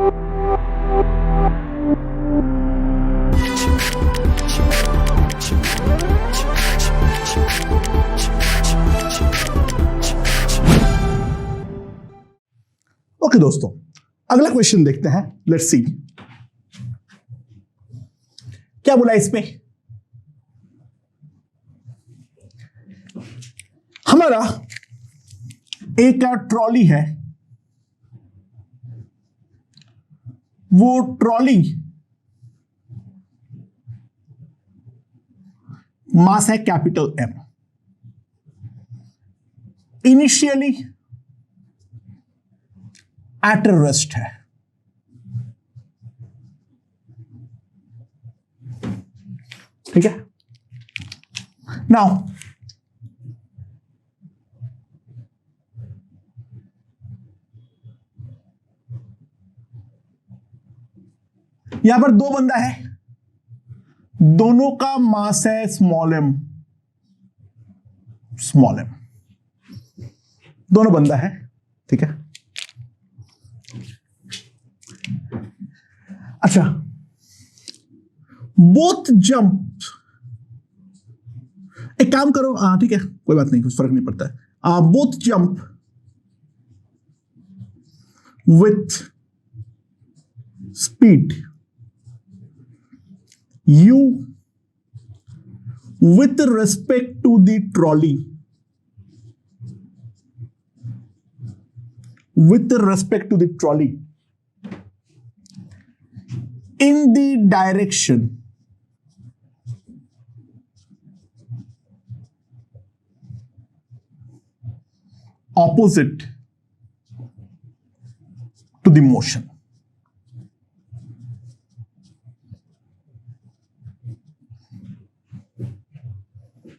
Okay दोस्तों, अगला question देखते हैं। लेट्स सी क्या बोला इसमें। हमारा एक ट्रॉली है, वो ट्रॉली मास है capital M. Initially at rest है। ठीक है। नाउ यहां पर दो बंदा है, दोनों का मास है स्मॉल एम। स्मॉल एम दोनों बंदा है। ठीक है। अच्छा, बोथ जंप। एक काम करो, ठीक है, कोई बात नहीं, कुछ फर्क नहीं पड़ता है। Both jump with speed u with respect to the trolley, with respect to the trolley in the direction opposite to the motion.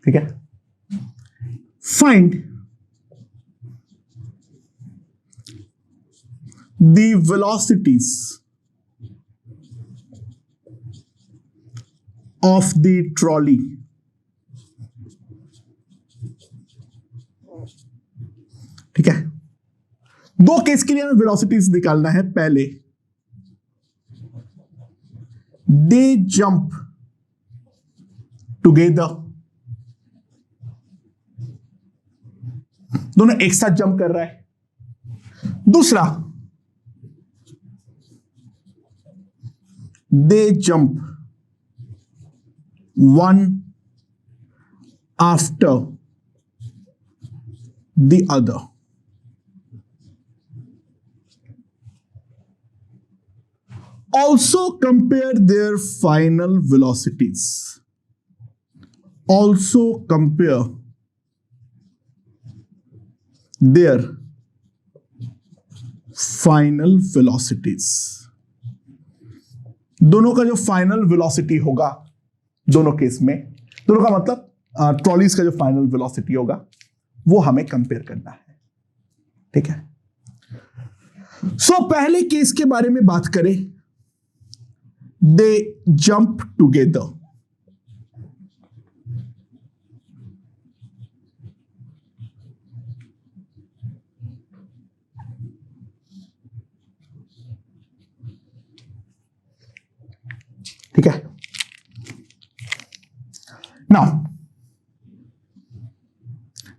ठीक है। Find the velocities of the trolley ठीक है। दो केस के लिए हमें वेलोसिटीज निकालना है। पहले दे जंप टुगेदर, दोनों एक साथ जंप कर रहा है। दूसरा, they jump one after the other. Also compare their final velocities. Also compare their final velocities। दोनों का जो फाइनल वेलोसिटी होगा, दोनों केस में, दोनों का मतलब ट्रॉलीज का जो फाइनल वेलोसिटी होगा वो हमें कंपेयर करना है। ठीक है। सो पहले केस के बारे में बात करें। दे जंप टुगेदर। ठीक है। नाउ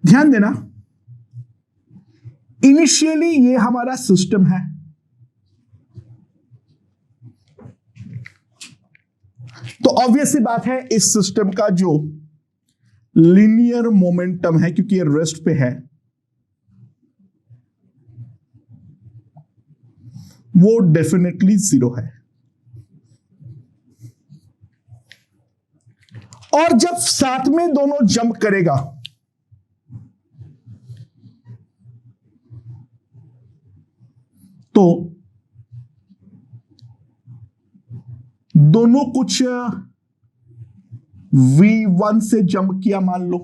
ध्यान देना, इनिशियली ये हमारा सिस्टम है। तो ऑब्वियस सी बात है, इस सिस्टम का जो लीनियर मोमेंटम है, क्योंकि ये रेस्ट पे है, वो डेफिनेटली जीरो है। और जब साथ में दोनों जंप करेगा तो दोनों कुछ v1 से जंप किया मान लो,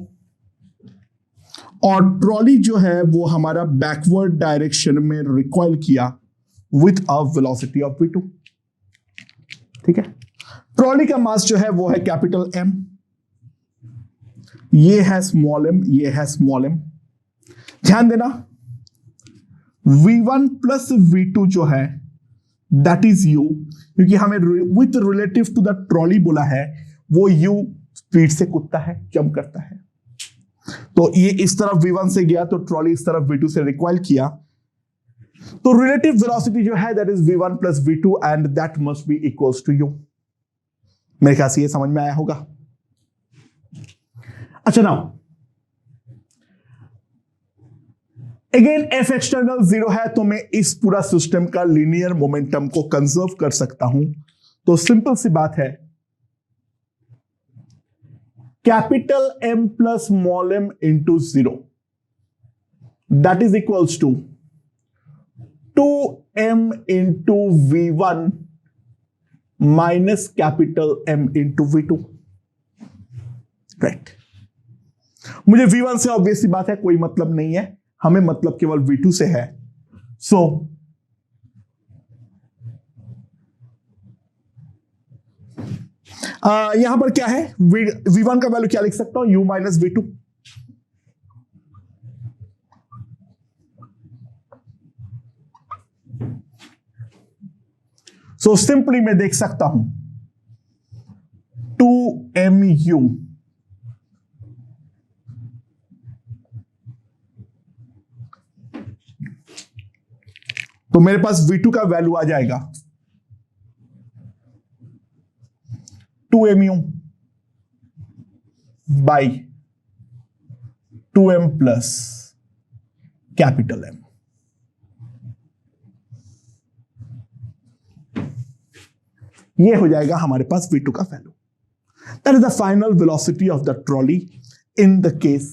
और ट्रॉली जो है वो हमारा बैकवर्ड डायरेक्शन में रिकॉइल किया with a velocity of v2। ठीक है। ट्रॉली का मास जो है वो है कैपिटल M, ये है स्मॉल m, ये है स्मॉल m। ध्यान देना, v1 प्लस v2 जो है दैट इज यू, क्योंकि हमें with relative to the trolley बोला है, वो यू स्पीड से कूदता है, जंप करता है। तो ये इस तरफ v1 से गया तो ट्रॉली इस तरफ v2 से रिकॉइल किया, तो रिलेटिव वेलोसिटी जो है that is v1 plus v2 and that must be equals to u। मेरे ख्याल से ये समझ में आया होगा। अच्छा नाउ अगेन f एक्सटर्नल 0 है, तो मैं इस पूरा सिस्टम का लीनियर मोमेंटम को कंजर्व कर सकता हूं। तो सिंपल सी बात है, capital M plus small m into 0 that is equals to 2m into v1 minus capital M into v2। Right, मुझे v1 से ऑब्वियसली बात है कोई मतलब नहीं है, हमें मतलब केवल v2 से है। सो यहां पर क्या है, v1 का वैल्यू क्या लिख सकता हूं, u minus v2। So simply मैं देख सकता हूं 2mu तो मेरे पास v2 का वैल्यू आ जाएगा 2mu by 2m plus capital M। ये हो जाएगा हमारे पास v2 का value. That is the final velocity of the trolley in the case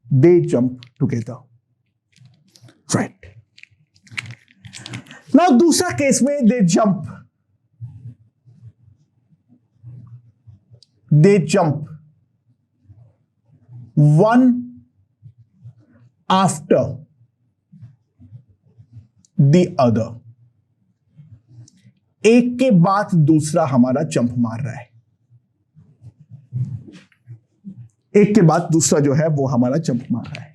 they jump together. Right, now दूसरा केस में they jump one after the other, एक के बाद दूसरा हमारा जंप मार रहा है, एक के बाद दूसरा जो है वो हमारा जंप मार रहा है।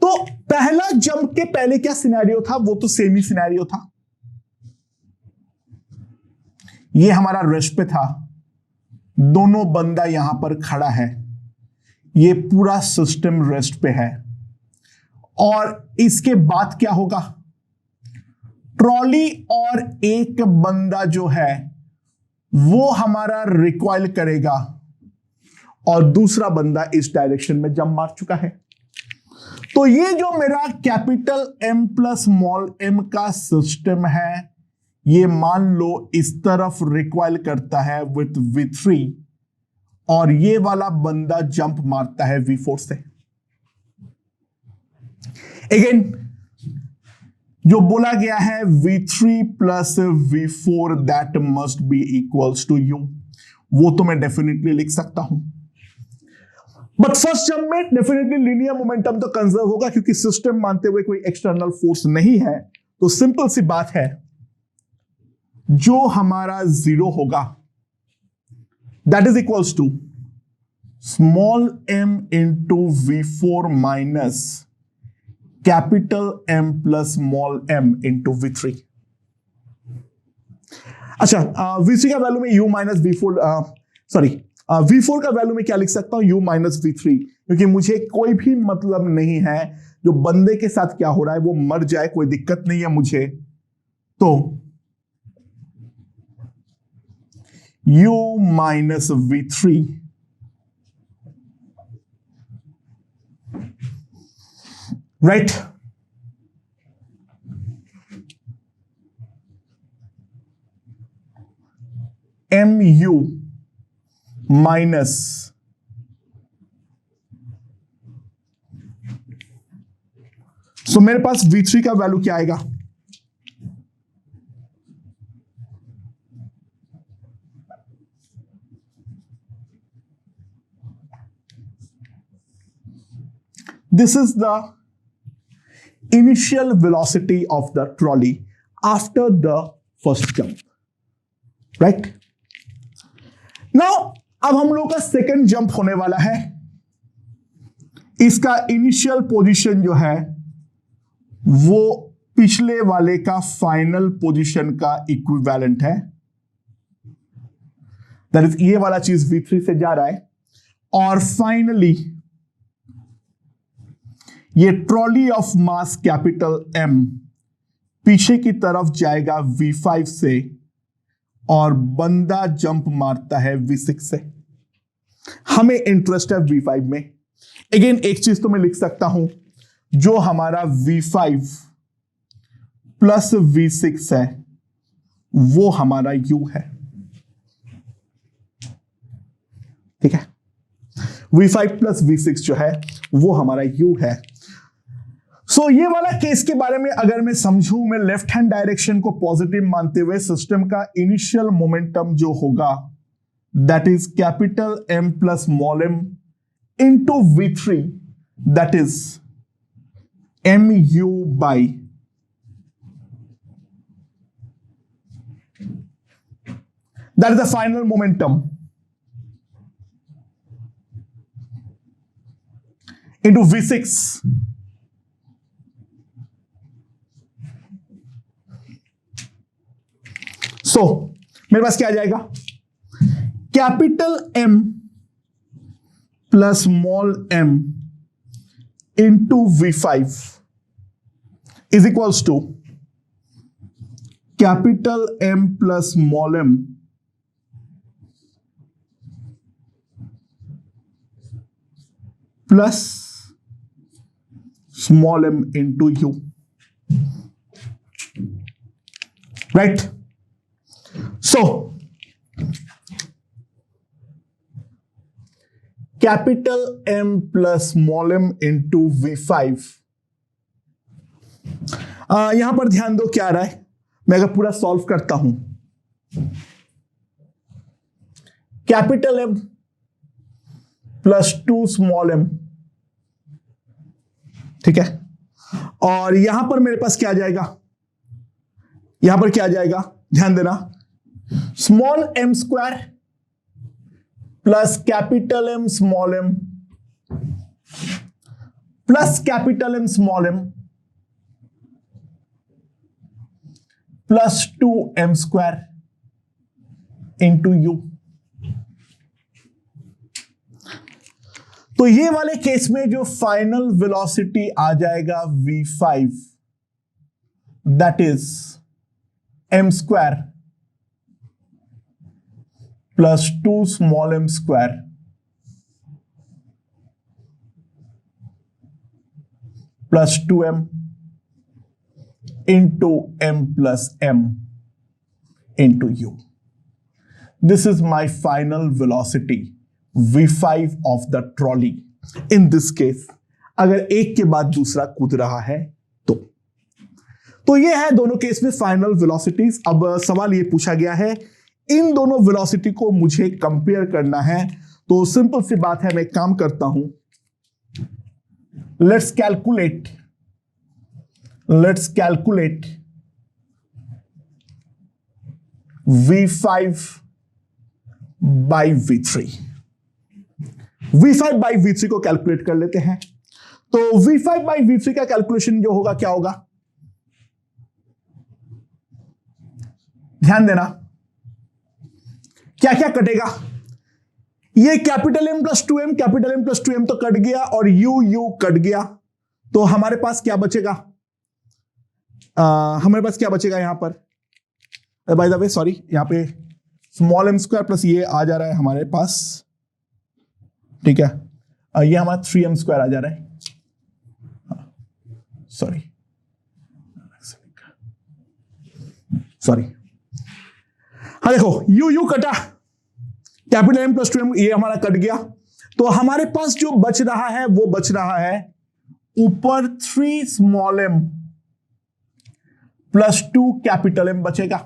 तो पहला जंप के पहले क्या सिनेरियो था, वो तो सेम ही सिनेरियो था। ये हमारा रेस्ट पे था, दोनों बंदा यहां पर खड़ा है, ये पूरा सिस्टम रेस्ट पे है, और इसके बाद क्या होगा, ट्रॉली और एक बंदा जो है वो हमारा रिकॉइल करेगा और दूसरा बंदा इस डायरेक्शन में जंप मार चुका है। तो ये जो मेरा capital M plus small m का सिस्टम है, ये मान लो इस तरफ रिकॉइल करता है विथ v3 और ये वाला बंदा जंप मारता है v4 से। अगेन जो बोला गया है v3 plus v4 that must be equals to u, वो तो मैं डेफिनेटली लिख सकता हूं। बट फर्स्ट जंप में डेफिनेटली लीनियर मोमेंटम तो कंजर्व होगा, क्योंकि सिस्टम मानते हुए कोई एक्सटर्नल फोर्स नहीं है। तो सिंपल सी बात है, जो हमारा 0 होगा that is equals to small m into v4 minus capital M plus small m into v3। अच्छा, v3 का वैल्यू में u माइनस v4 v4 का वैल्यू में क्या लिख सकता हूं, u माइनस v3, क्योंकि मुझे कोई भी मतलब नहीं है जो बंदे के साथ क्या हो रहा है, वो मर जाए, कोई दिक्कत नहीं है मुझे। तो u minus v3 right, mu minus so मेरे पास v3 का वैल्यू क्या आएगा, this is the initial velocity of the trolley after the first jump, right? Now अब हम लोग का सेकंड जंप होने वाला है। इसका इनिशियल पोजीशन जो है वो पिछले वाले का फाइनल पोजीशन का इक्विवेलेंट है, दैट इज ये वाला चीज V3 से जा रहा है, और फाइनली ये trolley of mass capital M पीछे की तरफ जाएगा V5 से, और बंदा जंप मारता है V6 से। हमें इंटरेस्ट है V5 में। अगेन एक चीज तो मैं लिख सकता हूं, जो हमारा V5 प्लस V6 है वो हमारा U है, ठीक है। V5 प्लस V6 जो है वो हमारा U है। सो ये वाला केस के बारे में अगर मैं समझूं, मैं लेफ्ट हैंड डायरेक्शन को पॉजिटिव मानते हुए सिस्टम का इनिशियल मोमेंटम जो होगा that is capital M plus small m into V3, that is MU by that is the final momentum into V6 so मेरे पास क्या आ जाएगा, capital M plus small m into V5 is equals to capital M plus small m plus small m into U, right. So, capital M plus small m into V5, यहां पर ध्यान दो क्या आ रहा है। मैं अगर पूरा सॉल्व करता हूं, capital M plus 2 small m, ठीक है, और यहां पर मेरे पास क्या आ जाएगा, यहां पर क्या आ जाएगा, ध्यान देना, small m square plus capital M small m plus capital M small m plus 2m square into U। तो ये वाले केस में जो फाइनल वेलोसिटी आ जाएगा V5 that is m square plus 2 small m square plus 2m into m plus m into U। This is my final velocity V5 of the trolley. In this case अगर एक के बाद दूसरा कूद रहा है तो ये है दोनों केस में फाइनल वेलोसिटीज। अब सवाल ये पूछा गया है इन दोनों वेलोसिटी को मुझे कंपेयर करना है, तो सिंपल सी बात है, मैं काम करता हूं, let's calculate V5 by V3। V5 by V3 को कैलकुलेट कर लेते हैं। तो V5 बाई V3 का कैलकुलेशन जो होगा क्या होगा, ध्यान देना, क्या क्या कटेगा, ये capital M plus 2m, capital M plus 2m तो कट गया, और U कट गया, तो हमारे पास क्या बचेगा, हमारे पास क्या बचेगा यहां पर, बाय द वे सॉरी, यहां पे स्मॉल m स्क्वायर प्लस ये आ जा रहा है हमारे पास, ठीक है, ये हमारा 3m स्क्वायर आ जा रहा है, सॉरी, हाँ देखो U कटा, कैपिटल M प्लस 2m ये हमारा कट गया, तो हमारे पास जो बच रहा है वो बच रहा है ऊपर 3 small m plus 2 capital M बचेगा,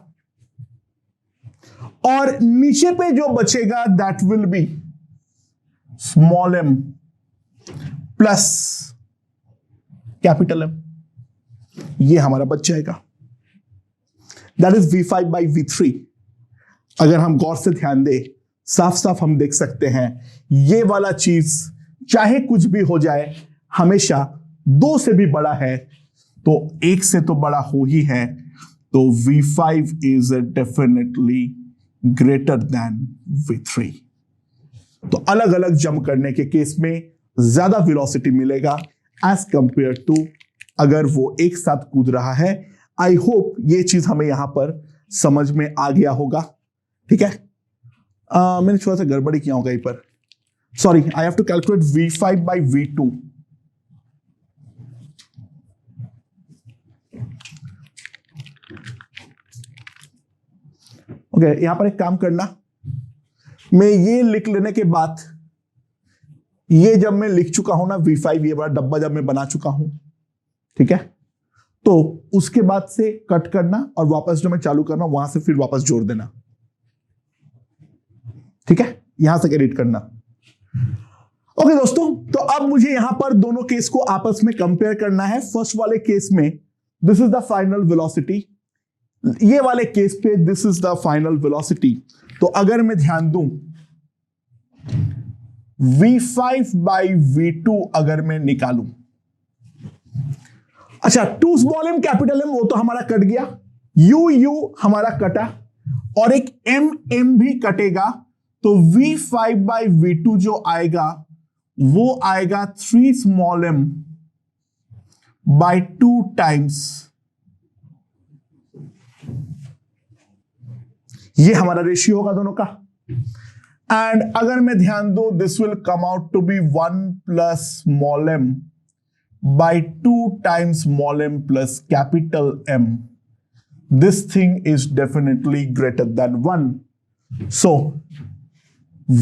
और नीचे पे जो बचेगा that will be small m plus capital M, ये हमारा बच जाएगा, that is V5 by V3। अगर हम गौर से ध्यान दें, साफ साफ हम देख सकते हैं ये वाला चीज चाहे कुछ भी हो जाए हमेशा 2 से भी बड़ा है, तो 1 से तो बड़ा हो ही है, तो V5 is definitely greater then V3। तो अलग अलग जंप करने के केस में ज्यादा वेलोसिटी मिलेगा एज कंपेयर टू अगर वो एक साथ कूद रहा है। आई होप ये चीज हमें यहां पर समझ में आ गया होगा। ठीक है, मैंने थोड़ा सा गड़बड़ी किया होगा यहीं पर, sorry. I have to calculate V5 by V2। Okay, यहां पर एक काम करना, मैं ये लिख लेने के बाद, ये जब मैं लिख चुका हूं ना V5, ये बड़ा डब्बा जब मैं बना चुका हूं, ठीक है, तो उसके बाद से कट करना और वापस जो मैं चालू करना वहां से फिर वापस जोड़ देना। ठीक है, यहां से एडिट करना। ओके दोस्तों, तो अब मुझे यहां पर दोनों केस को आपस में कंपेयर करना है। फर्स्ट वाले केस में this is the final velocity, ये वाले केस पे this is the final velocity. तो अगर मैं ध्यान दूं V5 बाई V2 अगर मैं निकालूं, अच्छा, 2 स्मॉल m कैपिटल M वो तो हमारा कट गया, U हमारा कटा और एक M भी कटेगा, तो V5 बाई V2 जो आएगा वो आएगा 3 स्मॉल m बाई 2 टाइम्स, ये हमारा रेशियो होगा दोनों का। एंड अगर मैं ध्यान दूं, this will come out to be 1 plus small m by 2 times small m plus capital M। This thing is definitely greater than 1, so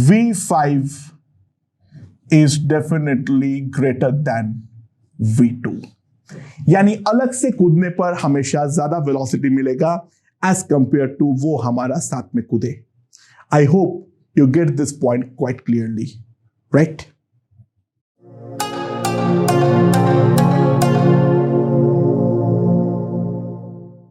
V5 is definitely greater than V2। यानी अलग से कूदने पर हमेशा ज्यादा वेलोसिटी मिलेगा एज कंपेयर टू वो हमारा साथ में कूदे। I hope you get this point quite clearly, right?